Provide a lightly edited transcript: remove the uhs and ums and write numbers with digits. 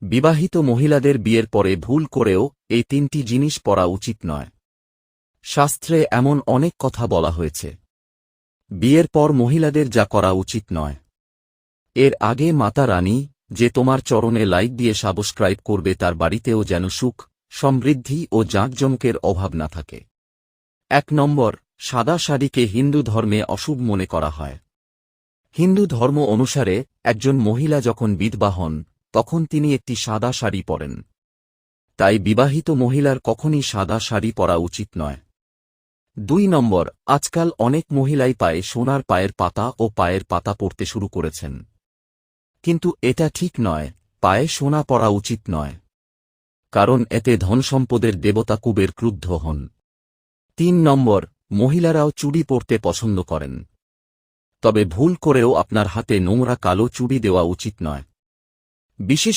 বিবাহিত মহিলাদের বিয়ের পরে ভুল করেও এই 3টি জিনিস পরা উচিত নয়। শাস্ত্রে এমন অনেক কথা বলা হয়েছে। বিয়ের পর মহিলাদের যা করা উচিত নয়। এর আগে মাতা রানী, যে তোমার চরণে লাইক দিয়ে সাবস্ক্রাইব করবে, তার বাড়িতেও যেন সুখ, সমৃদ্ধি ও জাঁকজমকের অভাব না থাকে। 1 নম্বর, সাদা শাড়িকে হিন্দু ধর্মে অশুভ মনে করা হয়। হিন্দু ধর্ম অনুসারে একজন মহিলা যখন বিধবা হন, তখন তিনি একটি সাদা শাড়ি পরেন। তাই বিবাহিত মহিলার কখনই সাদা শাড়ি পরা উচিত নয়। 2 নম্বর, আজকাল অনেক মহিলাই পায়ে সোনার পায়ের পাতা ও পায়ের পাতা পরতে শুরু করেছেন। কিন্তু এটা ঠিক নয়, পায়ে সোনা পরা উচিত নয়। কারণ এতে ধনসম্পদের দেবতা কুবের ক্রুদ্ধ হন। 3 নম্বর, মহিলারাও চুড়ি পরতে পছন্দ করেন। তবে ভুল করেও আপনার হাতে নোংরা কালো চুড়ি দেওয়া উচিত নয়। বিশেষ